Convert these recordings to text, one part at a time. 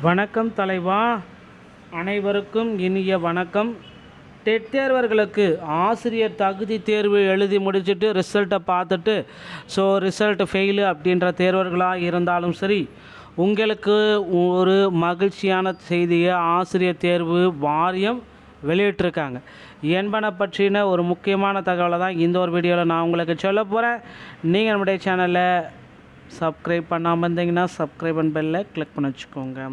வணக்கம் தலைவா, அனைவருக்கும் இனிய வணக்கம். டெட் தேர்வர்களுக்கு ஆசிரியர் தகுதி தேர்வு எழுதி முடிச்சுட்டு ரிசல்ட்டை பார்த்துட்டு ரிசல்ட் ஃபெயிலு அப்படின்ற தேர்வர்களாக இருந்தாலும் சரி, உங்களுக்கு ஒரு மகிழ்ச்சியான செய்தியை ஆசிரியர் தேர்வு வாரியம் வெளியிட்டிருக்காங்க என்பனை பற்றின ஒரு முக்கியமான தகவலை தான் இந்த ஒரு வீடியோவில் நான் உங்களுக்கு சொல்ல போகிறேன். நீங்கள் நம்முடைய சேனலை சப்ஸ்கிரைப் பண்ணாமல் இருந்தீங்கன்னா சப்ஸ்கிரைப் அண்ட் பெல்லை கிளிக் பண்ணி வச்சுக்கோங்க.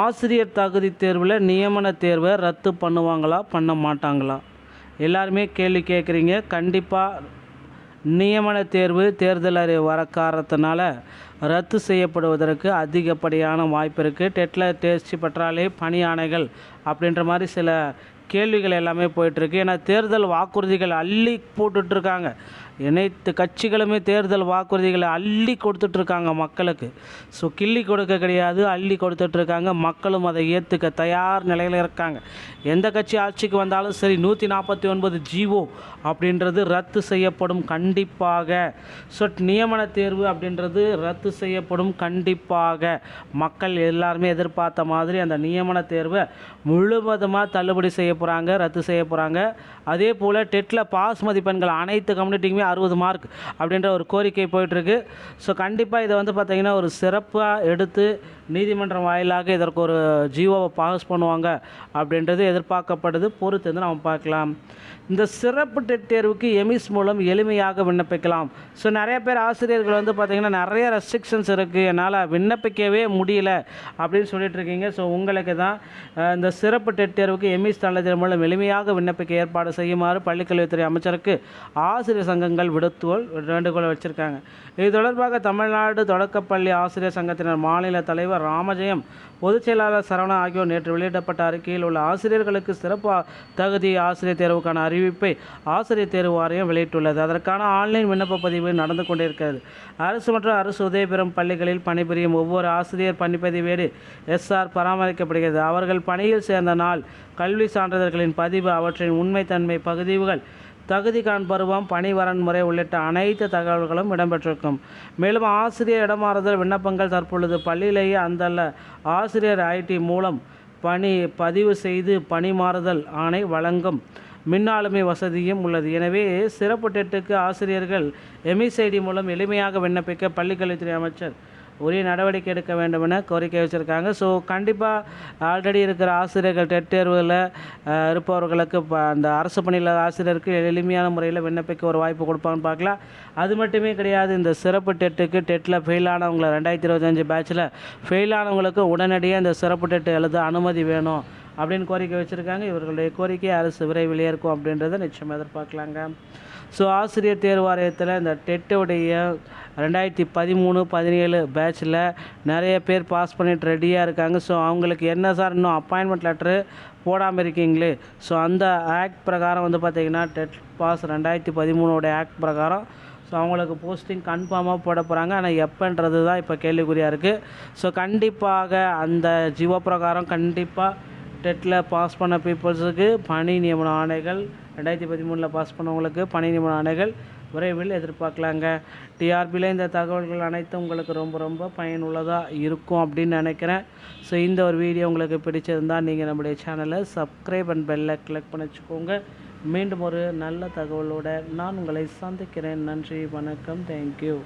ஆசிரியர் தகுதி தேர்வில் நியமன தேர்வை ரத்து பண்ணுவாங்களா பண்ண மாட்டாங்களா எல்லாருமே கேள்வி கேட்குறீங்க. கண்டிப்பாக நியமன தேர்வு தேர்தல் வர காரணத்தினால ரத்து செய்யப்படுவதற்கு அதிகப்படியான வாய்ப்பு இருக்குது. டெட்டில் தேர்ச்சி பெற்றாலே பணி ஆணைகள் அப்படின்ற மாதிரி சில கேள்விகள் எல்லாமே போயிட்டுருக்கு. ஏன்னா தேர்தல் வாக்குறுதிகள் அள்ளி போட்டுட்ருக்காங்க. அனைத்து கட்சிகளுமே தேர்தல் வாக்குறுதிகளை அள்ளி கொடுத்துட்ருக்காங்க மக்களுக்கு. கிள்ளி கொடுக்க கிடையாது, அள்ளி கொடுத்துட்ருக்காங்க. மக்களும் அதை ஏற்றுக்க தயார் நிலையில் இருக்காங்க. எந்த கட்சி ஆட்சிக்கு வந்தாலும் சரி 149 ஜிஓ அப்படின்றது ரத்து செய்யப்படும் கண்டிப்பாக. நியமன தேர்வு அப்படின்றது ரத்து செய்யப்படும் கண்டிப்பாக. மக்கள் எல்லாருமே எதிர்பார்த்த மாதிரி அந்த நியமன தேர்வை முழுவதுமாக தள்ளுபடி செய்ய போகிறாங்க, ரத்து செய்ய போகிறாங்க. அதே போல் டெட்டில் பாஸ் மதிப்பெண்கள் அனைத்து கம்யூனிட்டிக்குமே 60 மார்க் அப்படின்ற ஒரு கோரிக்கை போயிட்டுருக்கு. கண்டிப்பாக இதை பார்த்திங்கன்னா ஒரு சிறப்பாக எடுத்து நீதிமன்றம் வாயிலாக இதற்கு ஒரு ஜிஓவை பாஸ் பண்ணுவாங்க அப்படின்றது எதிர்பார்க்கப்படுது. பொறுத்து வந்து நம்ம பார்க்கலாம். இந்த சிறப்பு டெட் தேர்வுக்கு எமிஸ் மூலம் எளிமையாக விண்ணப்பிக்கலாம். நிறைய பேர் ஆசிரியர்கள் பார்த்திங்கன்னா நிறைய ரெஸ்ட்ரிக்ஷன்ஸ் இருக்குது, என்னால் விண்ணப்பிக்கவே முடியல அப்படின்னு சொல்லிட்டு இருக்கீங்க. உங்களுக்கு தான் இந்த சிறப்பு டெட் தேர்வுக்கு எமிஸ் தளத்தின் மூலம் எளிமையாக விண்ணப்பிக்க ஏற்பாடு செய்யுமாறு பள்ளிக்கல்வித்துறை அமைச்சருக்கு ஆசிரியர் சங்கங்கள் வேண்டுகோள் வச்சுருக்காங்க. இது தொடர்பாக தமிழ்நாடு தொடக்கப்பள்ளி ஆசிரியர் சங்கத்தினர் மாநில தலைவர் ராமஜெயம், பொதுச் செயலாளர் சரவணன் ஆகியோர் நேற்று வெளியிடப்பட்ட அறிக்கையில் உள்ள ஆசிரியர்களுக்கு சிறப்பு தகுதி ஆசிரியர் தேர்வுக்கான அறிவிப்பை ஆசிரியர் தேர்வு வாரியம் வெளியிட்டுள்ளது. அதற்கான ஆன்லைன் விண்ணப்ப பதிவு நடந்து கொண்டிருக்கிறது. அரசு மற்றும் அரசு உதவி பெறும் பள்ளிகளில் பணிபுரியும் ஒவ்வொரு ஆசிரியர் பணிப்பதிவேடு SR பராமரிக்கப்படுகிறது. அவர்கள் பணியில் சேர்ந்த நாள், கல்வி சான்றிதழ்களின் பதிவு, அவற்றின் உண்மைத்தன்மை பகுதிகள், தகுதிக்கான பருவம், பணி வரன்முறை உள்ளிட்ட அனைத்து தகவல்களும் இடம்பெற்றிருக்கும். மேலும் ஆசிரியர் இடமாறுதல் விண்ணப்பங்கள் தற்பொழுது பள்ளியிலேயே அந்த ஆசிரியர் ஐடி மூலம் பதிவு செய்து பணி மாறுதல் ஆணை வழங்கும் மின்னாளுமை வசதியும் உள்ளது. எனவே சிறப்பு டெட்டுக்கு ஆசிரியர்கள் எம்இசைடி மூலம் எளிமையாக விண்ணப்பிக்க பள்ளிக்கல்வித்துறை அமைச்சர் உரிய நடவடிக்கை எடுக்க வேண்டும் என கோரிக்கை வச்சுருக்காங்க. கண்டிப்பாக ஆல்ரெடி இருக்கிற ஆசிரியர்கள் டெட் தேர்வில் இருப்பவர்களுக்கு அந்த அரசு பணியில் ஆசிரியருக்கு எளிமையான முறையில் விண்ணப்பிக்க ஒரு வாய்ப்பு கொடுப்பாங்கன்னு பார்க்கலாம். அது மட்டுமே கிடையாது, இந்த சிறப்பு டெட்டுக்கு டெட்டில் ஃபெயிலானவங்களை 2025 பேட்சில் ஃபெயிலானவங்களுக்கு உடனடியாக இந்த சிறப்பு டெட்டு எழுத அனுமதி வேணும் அப்படின்னு கோரிக்கை வச்சுருக்காங்க. இவர்களுடைய கோரிக்கை அரசு விரைவில் ஏற்கும் அப்படின்றத நிச்சயம் எதிர்பார்க்கலாங்க. ஆசிரியர் தேர்வு வாரியத்தில் இந்த டெட்டுடைய 2013-17 பேட்சில் நிறைய பேர் பாஸ் பண்ணிட்டு ரெடியாக இருக்காங்க. அவங்களுக்கு என்ன சார் இன்னும் அப்பாயின்மெண்ட் லெட்ரு போடாமல் இருக்கீங்களே? அந்த ஆக்ட் பிரகாரம் பார்த்திங்கன்னா டெட் பாஸ் 2013 ஆக்ட் பிரகாரம் அவங்களுக்கு போஸ்டிங் கன்ஃபார்மாக போட போகிறாங்க. ஆனால் எப்போன்றது தான் இப்போ கேள்விக்குறியாக இருக்குது. கண்டிப்பாக அந்த ஜிஓ பிரகாரம் கண்டிப்பாக டெட்டில் பாஸ் பண்ண பீப்புள்ஸுக்கு பணி நியமன ஆணைகள், 2013 பாஸ் பண்ணவங்களுக்கு பணி நியமன ஆணைகள் விரைவில் எதிர்பார்க்கலாங்க. டிஆர்பியில் இந்த தகவல்கள் அனைத்தும் உங்களுக்கு ரொம்ப ரொம்ப பயனுள்ளதாக இருக்கும் அப்படின்னு நினைக்கிறேன். இந்த ஒரு வீடியோ உங்களுக்கு பிடிச்சிருந்தால் நீங்கள் நம்முடைய சேனலை சப்ஸ்கிரைப் அண்ட் பெல்லை கிளிக் பண்ணி வச்சுக்கோங்க. மீண்டும் ஒரு நல்ல தகவலோடு நான் உங்களை சந்திக்கிறேன். நன்றி, வணக்கம், தேங்க்யூ.